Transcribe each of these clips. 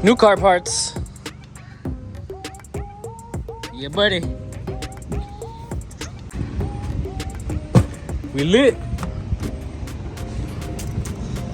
New car parts. Yeah, buddy. We lit.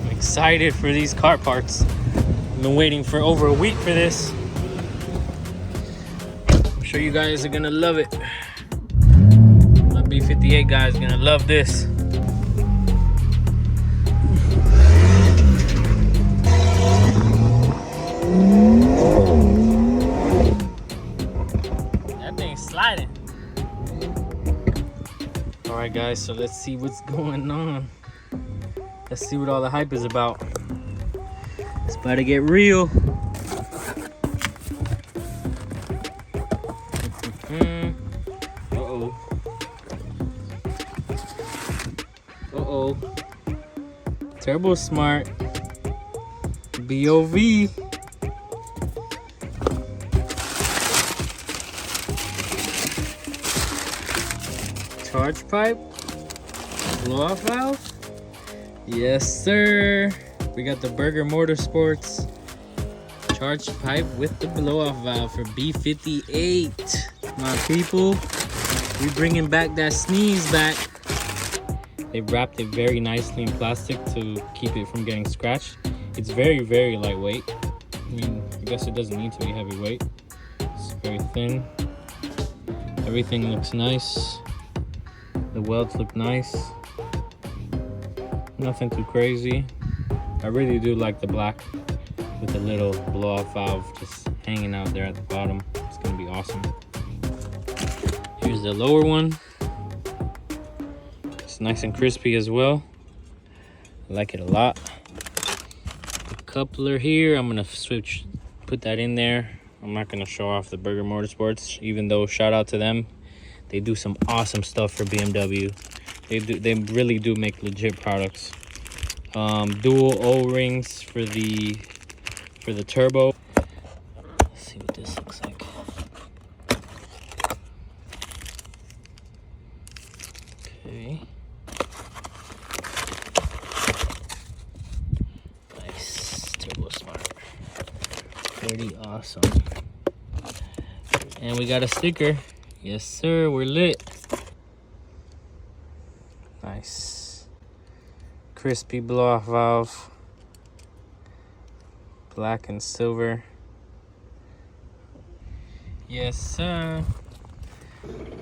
I'm excited for these car parts. I've been waiting for over a week for this. I'm sure you guys are gonna love it. My B58 guys are gonna love this. That thing's sliding. All right, guys, so let's see what's going on. Let's see what all the hype is about. It's about to get real. Uh-oh. Uh-oh. Turbo Smart. BOV. Charge pipe. Blow-off valve. Yes, sir. We got the Burger Motorsports charge pipe with the blow-off valve for B58. My people, we bringing back that sneeze back. They wrapped it very nicely in plastic to keep it from getting scratched. It's very, very lightweight. I mean, I guess it doesn't need to be heavyweight. It's very thin. Everything looks nice. The welds look nice. Nothing too crazy. I really do like the black with the little blow-off valve just hanging out there at the bottom. It's gonna be awesome. Here's the lower one. It's nice and crispy as well. I like it a lot. The coupler here, I'm gonna put that in there. I'm not gonna show off the Burger Motorsports, even though shout out to them. They do some awesome stuff for BMW. They really do make legit products. Dual O-rings for the turbo. Let's see what this looks like. Okay. Nice. Turbo Smart. Pretty awesome. And we got a sticker. Yes, sir. We're lit. Nice. Crispy blow-off valve. Black and silver. Yes, sir.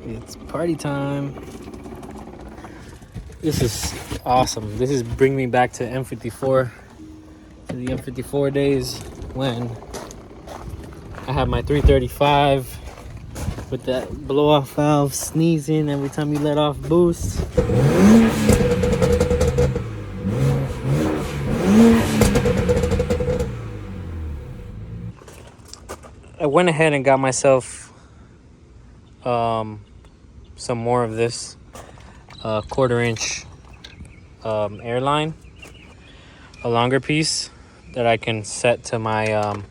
It's party time. This is awesome. This is bringing me back to M54. To the M54 days when I had my 335 with that blow-off valve sneezing every time you let off boost. I went ahead and got myself some more of this 1/4 inch airline, a longer piece that I can set to my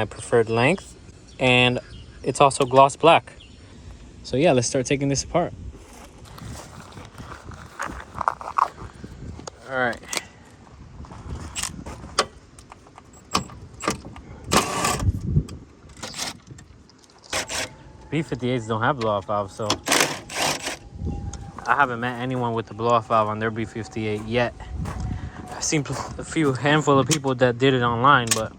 preferred length, and it's also gloss black. So yeah, let's start taking this apart. All right. B58s don't have blow-off valves, so I haven't met anyone with the blow-off valve on their B58 yet. I've seen a handful of people that did it online, but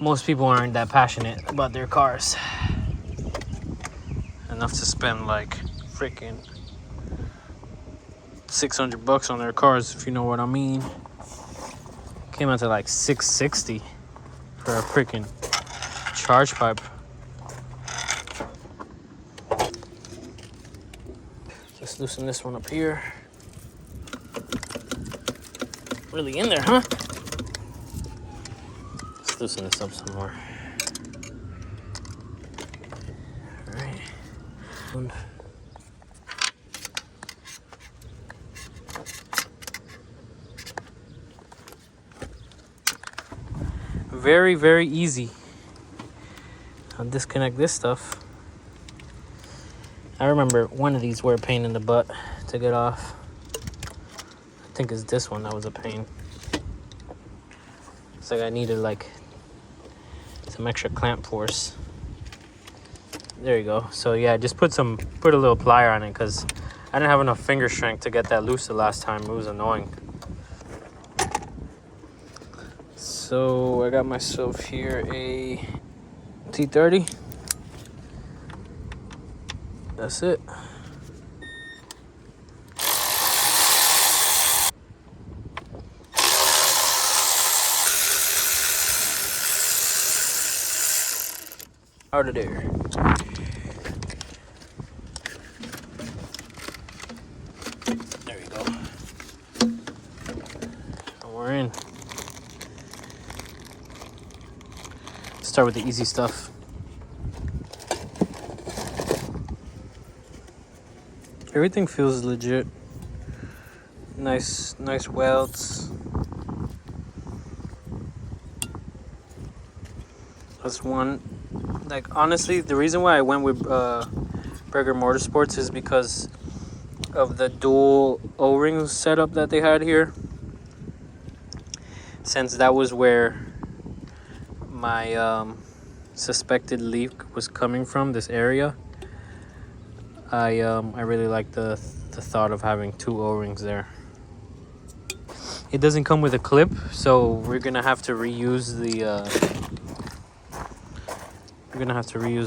most people aren't that passionate about their cars enough to spend like freaking $600 on their cars, if you know what I mean. Came out to like $660 for a freaking charge pipe. Let's loosen this one up here. Really in there, huh? Let's loosen this up some more. All right. Very, very easy. I'll disconnect this stuff. I remember one of these were a pain in the butt to get off. I think it's this one that was a pain. Looks like I needed like some extra clamp force. There you go. So yeah, just put a little plier on it because I didn't have enough finger strength to get that loose the last time. It was annoying. So I got myself here a T30. That's it. Out of there. There you go. And we're in. Start with the easy stuff. Everything feels legit. Nice welds. That's one. Like, honestly, the reason why I went with Burger Motorsports is because of the dual O-ring setup that they had here. Since that was where my suspected leak was coming from, this area, I really like the thought of having two O-rings there. It doesn't come with a clip, so we're gonna have to reuse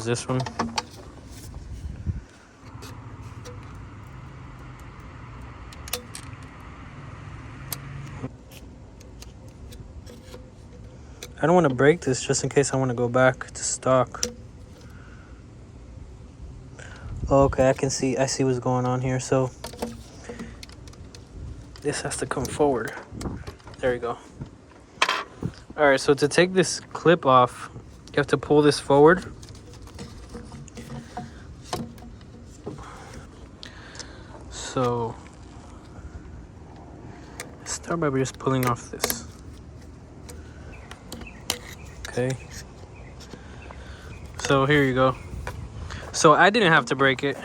this one. I don't want to break this just in case I want to go back to stock. Okay, I see what's going on here. So this has to come forward. There you go. All right, so to take this clip off, you have to pull this forward. So start by just pulling off this. Okay. So here you go. So I didn't have to break it.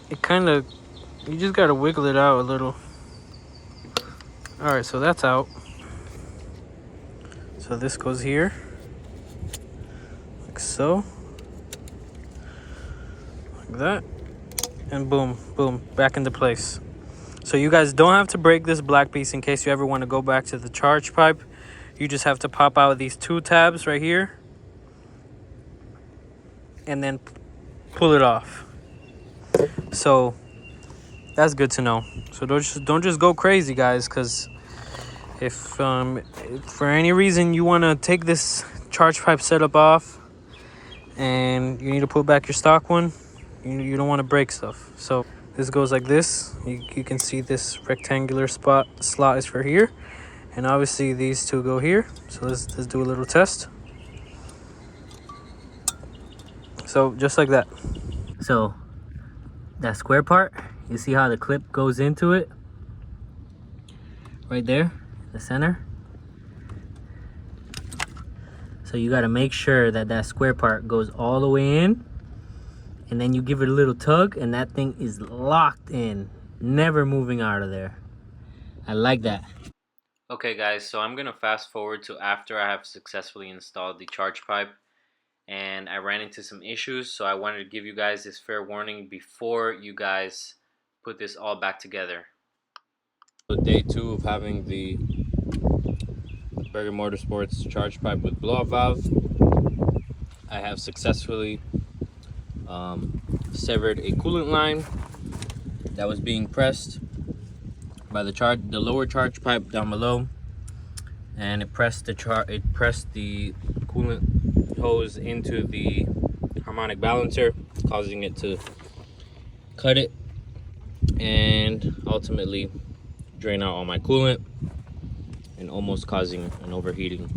It kind of, you just gotta wiggle it out a little. All right, so that's out. So this goes here, like so, like that, and boom, boom, back into place. So you guys don't have to break this black piece in case you ever want to go back to the charge pipe. You just have to pop out these two tabs right here and then pull it off. So that's good to know. So don't just go crazy, guys, because if for any reason you want to take this charge pipe setup off and you need to put back your stock one, you don't want to break stuff. So this goes like this. You can see this rectangular slot is for here, and obviously these two go here. So let's do a little test. So just like that. So that square part, you see how the clip goes into it right there, the center. So you got to make sure that square part goes all the way in, and then you give it a little tug and that thing is locked in, never moving out of there. I like that. Okay guys, so I'm gonna fast forward to after I have successfully installed the charge pipe, and I ran into some issues, so I wanted to give you guys this fair warning before you guys put this all back together. Day 2 of having the Burger Motorsports charge pipe with blow-off valve. I have successfully severed a coolant line that was being pressed by the lower charge pipe down below, and it pressed the coolant hose into the harmonic balancer, causing it to cut it and ultimately drain out all my coolant and almost causing an overheating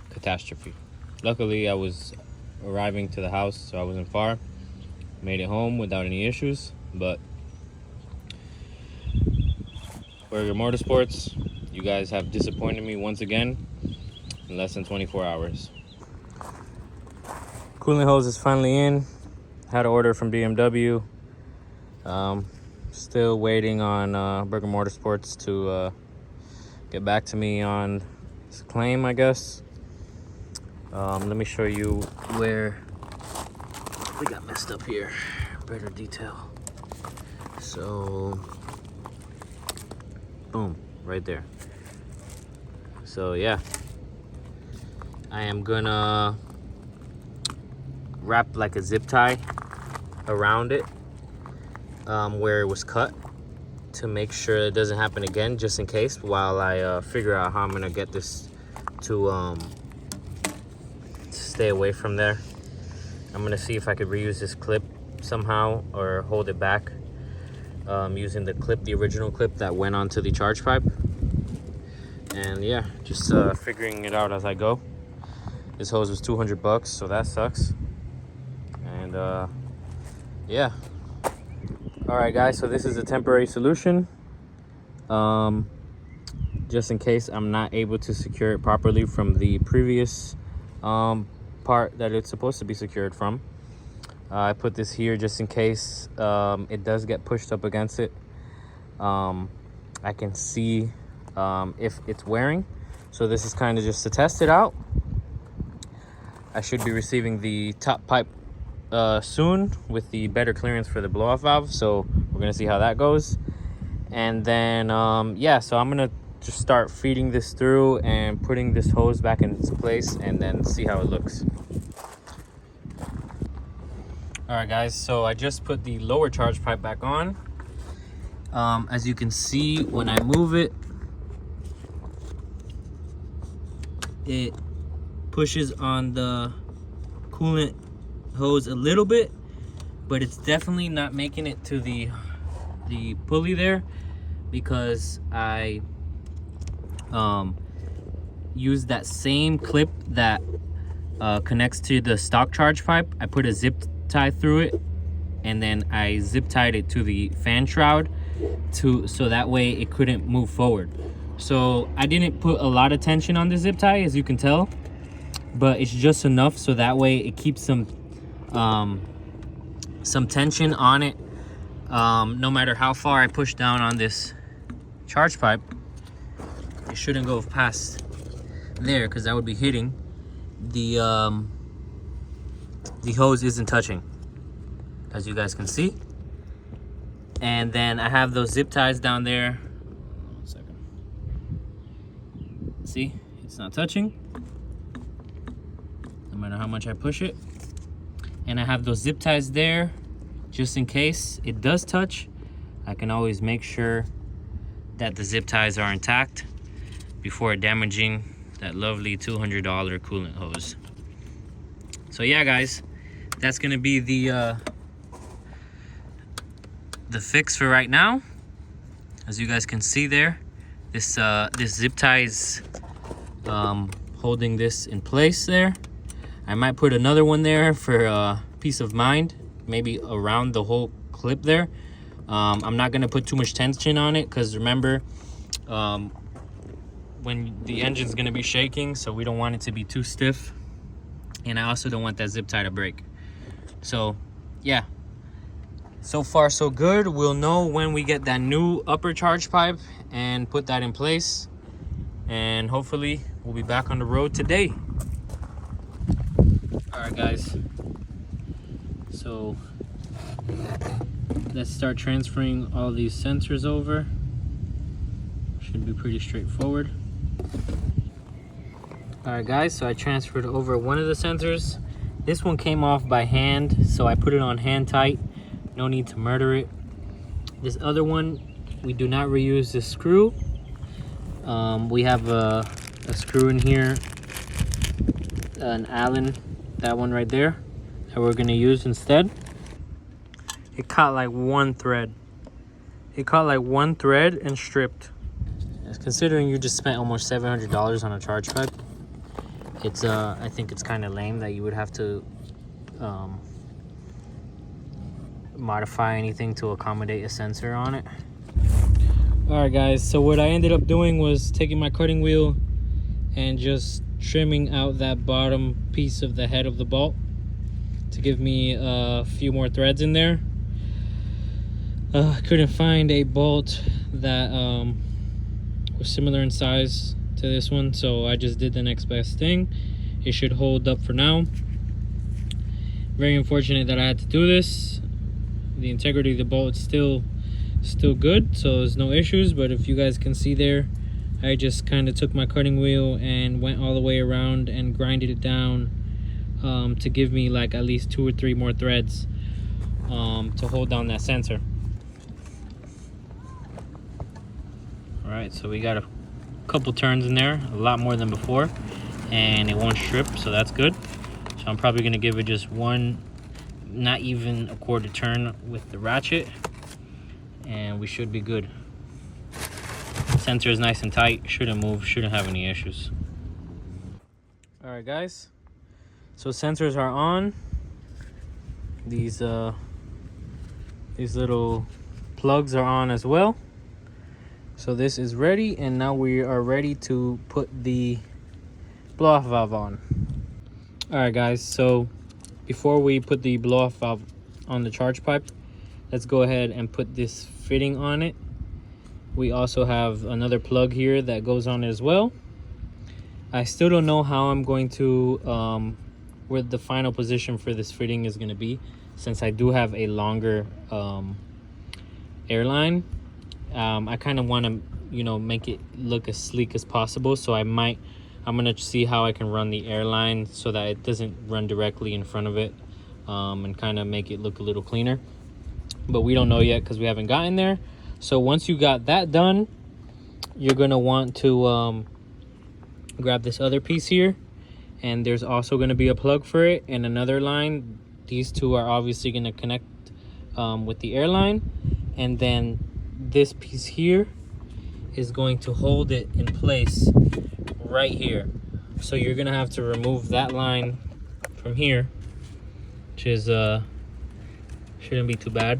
catastrophe. Luckily, I was arriving to the house, so I wasn't far. Made it home without any issues, but Burger Motorsports, you guys have disappointed me once again in less than 24 hours. Coolant hose is finally in. had an order from BMW. Still waiting on Burger Motorsports to get back to me on this claim, I guess. Let me show you where we got messed up here. Better detail. So, boom, right there. So yeah, I am gonna wrap like a zip tie around it where it was cut to make sure it doesn't happen again, just in case, while I figure out how I'm gonna get this to stay away from there. I'm gonna see if I could reuse this clip somehow or hold it back using the original clip that went onto the charge pipe. And yeah, just figuring it out as I go. This hose was $200, so that sucks. And yeah. All right, guys, so this is a temporary solution. Just in case I'm not able to secure it properly from the previous part that it's supposed to be secured from. I put this here just in case it does get pushed up against it. I can see if it's wearing. So this is kind of just to test it out. I should be receiving the top pipe soon with the better clearance for the blow-off valve. So we're gonna see how that goes. And then yeah, so I'm gonna just start feeding this through and putting this hose back in its place and then see how it looks. All right, guys, so I just put the lower charge pipe back on. As you can see, when I move it, it pushes on the coolant hose a little bit, but it's definitely not making it to the pulley there, because I used that same clip that connects to the stock charge pipe. I put a zip tie through it, and then I zip tied it to the fan shroud so that way it couldn't move forward. So I didn't put a lot of tension on the zip tie, as you can tell, but it's just enough so that way it keeps some tension on it. No matter how far I push down on this charge pipe, it shouldn't go past there, because that would be hitting the hose isn't touching, as you guys can see. And then I have those zip ties down there. One second. See, it's not touching no matter how much I push it. And I have those zip ties there just in case it does touch. I can always make sure that the zip ties are intact before damaging that lovely $200 coolant hose. So yeah, guys, that's gonna be the fix for right now. As you guys can see there, this zip tie is holding this in place there. I might put another one there for peace of mind, maybe around the whole clip there. I'm not gonna put too much tension on it, because remember, when the engine's gonna be shaking, so we don't want it to be too stiff, and I also don't want that zip tie to break. So yeah, so far so good. We'll know when we get that new upper charge pipe and put that in place, and hopefully we'll be back on the road today. All right, guys, so let's start transferring all these sensors over. Should be pretty straightforward. All right, guys, so I transferred over one of the sensors. This one came off by hand, so I put it on hand tight. No need to murder it. This other one, we do not reuse this screw. We have a screw in here, an Allen, that one right there, that we're gonna use instead. It caught like one thread. It caught like one thread and stripped. Considering you just spent almost $700 on a charge pipe, it's I think it's kind of lame that you would have to modify anything to accommodate a sensor on it. All right, guys, so what I ended up doing was taking my cutting wheel and just trimming out that bottom piece of the head of the bolt. to give me a few more threads in there. I couldn't find a bolt that was similar in size to this one, so I just did the next best thing. It should hold up for now. Very unfortunate that I had to do this. The integrity of the bolt is still good, so there's no issues. But if you guys can see there, I just kind of took my cutting wheel and went all the way around and grinded it down to give me like at least 2 or 3 more threads to hold down that sensor. All right, so we got a couple turns in there, a lot more than before, and it won't strip, so that's good. So I'm probably gonna give it just one, not even a quarter turn with the ratchet, and we should be good. Sensor is nice and tight, shouldn't move, shouldn't have any issues. All right, guys, so sensors are on. These little plugs are on as well. So this is ready, and now we are ready to put the blow-off valve on. All right, guys, so before we put the blow-off valve on the charge pipe, let's go ahead and put this fitting on it. We also have another plug here that goes on as well. I still don't know how I'm going to, where the final position for this fitting is gonna be, since I do have a longer airline. I kind of want to, you know, make it look as sleek as possible. So I'm gonna see how I can run the airline so that it doesn't run directly in front of it, and kind of make it look a little cleaner. But we don't know yet because we haven't gotten there. So once you got that done, you're gonna want to grab this other piece here, and there's also gonna be a plug for it and another line. These two are obviously gonna connect with the airline, and then this piece here is going to hold it in place right here. So you're gonna have to remove that line from here, which is shouldn't be too bad.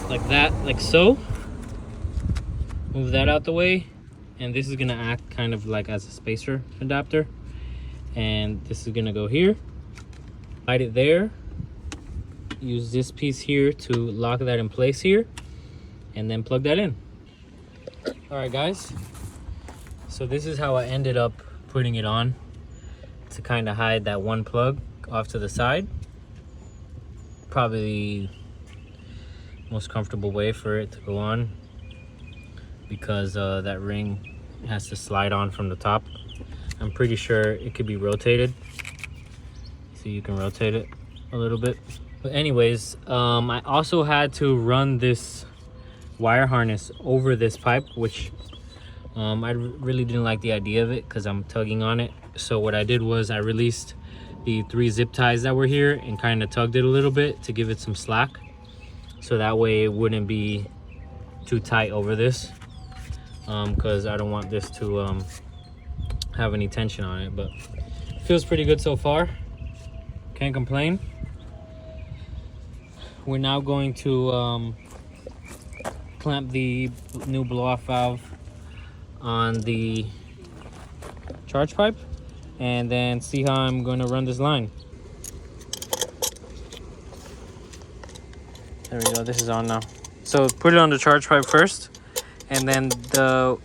Like that, like so. Move that out the way, and this is gonna act kind of like as a spacer adapter, and this is gonna go here. Hide it there. Use this piece here to lock that in place here, and then plug that in. All right, guys, so this is how I ended up putting it on, to kind of hide that one plug off to the side. Probably the most comfortable way for it to go on, because that ring has to slide on from the top. I'm pretty sure it could be rotated, so you can rotate it a little bit. But anyways, I also had to run this wire harness over this pipe, which I really didn't like the idea of it because I'm tugging on it. So what I did was I released the 3 zip ties that were here and kind of tugged it a little bit to give it some slack, so that way it wouldn't be too tight over this, because I don't want this to have any tension on it. But it feels pretty good so far, can't complain. We're now going to clamp the new blow-off valve on the charge pipe, and then see how I'm going to run this line. There we go, this is on now. So put it on the charge pipe first, and then put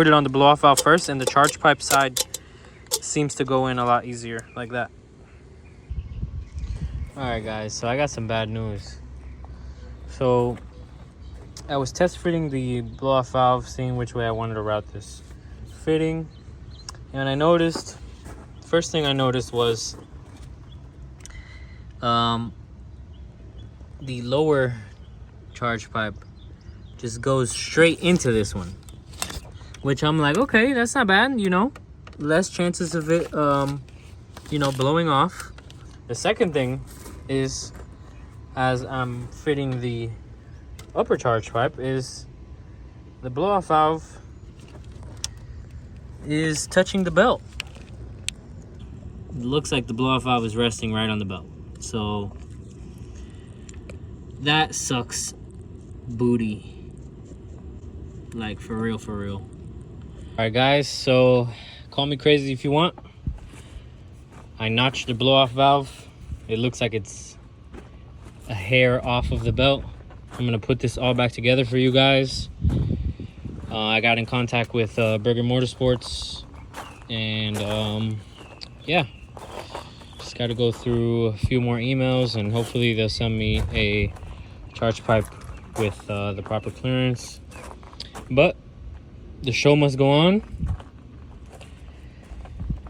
it on the blow-off valve first, and the charge pipe side seems to go in a lot easier, like that. Alright guys, so I got some bad news. So I was test fitting the blow-off valve, seeing which way I wanted to route this fitting, and I noticed, first thing I noticed was the lower charge pipe just goes straight into this one, which I'm like, okay, that's not bad, you know, less chances of it you know, blowing off. The second thing is, as I'm fitting the upper charge pipe, is the blow-off valve is touching the belt. It looks like the blow-off valve is resting right on the belt, so that sucks booty, like for real, for real. All right guys, so call me crazy if you want. I notched the blow-off valve. It looks like it's a hair off of the belt. I'm gonna put this all back together for you guys. I got in contact with Burger Motorsports, and yeah, just got to go through a few more emails, and hopefully they'll send me a charge pipe with the proper clearance. But the show must go on,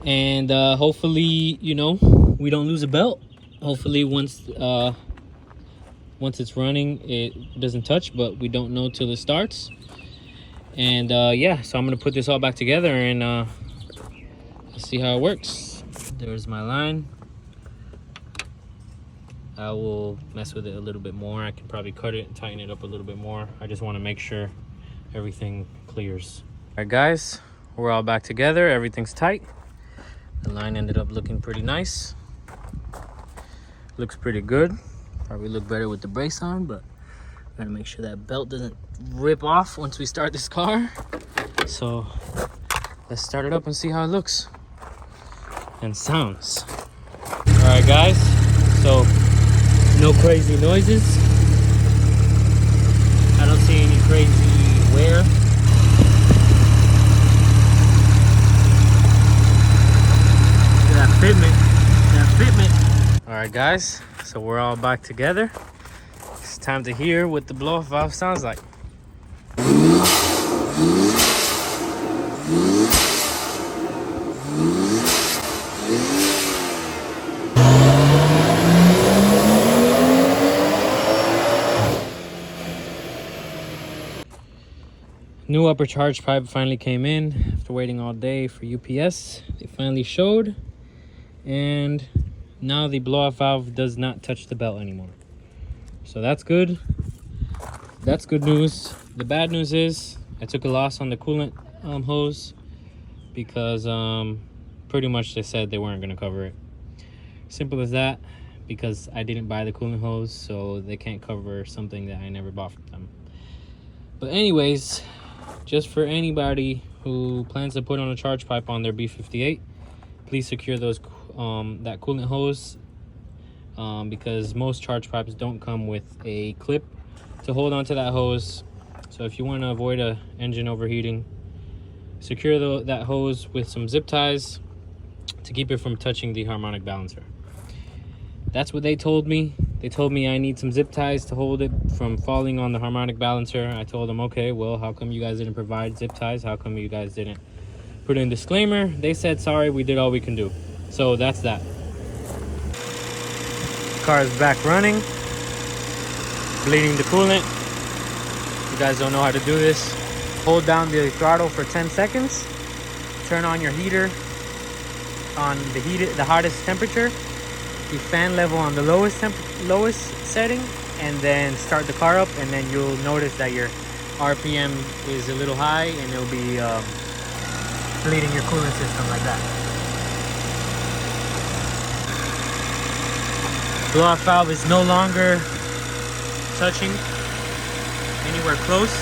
and hopefully, you know, we don't lose a belt. Hopefully once it's running, it doesn't touch, but we don't know till it starts. And yeah, so I'm gonna put this all back together, and let's see how it works. There's my line. I will mess with it a little bit more. I can probably cut it and tighten it up a little bit more. I just want to make sure everything clears. All right, guys, we're all back together. Everything's tight. The line ended up looking pretty nice. Looks pretty good. Probably look better with the brakes on, but gotta make sure that belt doesn't rip off once we start this car. So let's start it up and see how it looks and sounds. All right, guys, so no crazy noises. I don't see any crazy wear. That fitment. All right, guys, so we're all back together. It's time to hear what the blow-off valve sounds like. New upper charge pipe finally came in after waiting all day for UPS. They finally showed, and now the blow-off valve does not touch the belt anymore. So that's good. That's good news. The bad news is I took a loss on the coolant hose because pretty much they said they weren't going to cover it. Simple as that, because I didn't buy the coolant hose, so they can't cover something that I never bought from them. But anyways, just for anybody who plans to put on a charge pipe on their B58, please secure those that coolant hose, because most charge pipes don't come with a clip to hold onto that hose. So if you want to avoid a engine overheating, secure that hose with some zip ties to keep it from touching the harmonic balancer. That's what they told me. They told me I need some zip ties to hold it from falling on the harmonic balancer. I told them, okay, well, how come you guys didn't provide zip ties? How come you guys didn't put in a disclaimer? They said, sorry, we did all we can do. So that's that. Car is back running, bleeding the coolant. You guys don't know how to do this. Hold down the throttle for 10 seconds. Turn on your heater on the hottest temperature. The fan level on the lowest setting, and then start the car up, and then you'll notice that your RPM is a little high, and it'll be bleeding your coolant system like that. Blow-off valve is no longer touching anywhere close,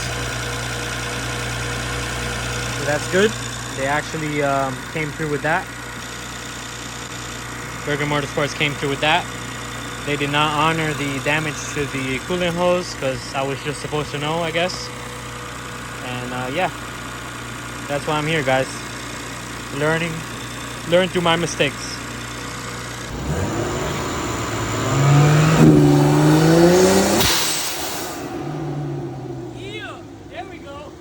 so that's good. They actually came through with that. Burger Motorsports came through with that. They did not honor the damage to the coolant hose, because I was just supposed to know, I guess. And yeah, that's why I'm here, guys. Learn through my mistakes. Yeah, there we go.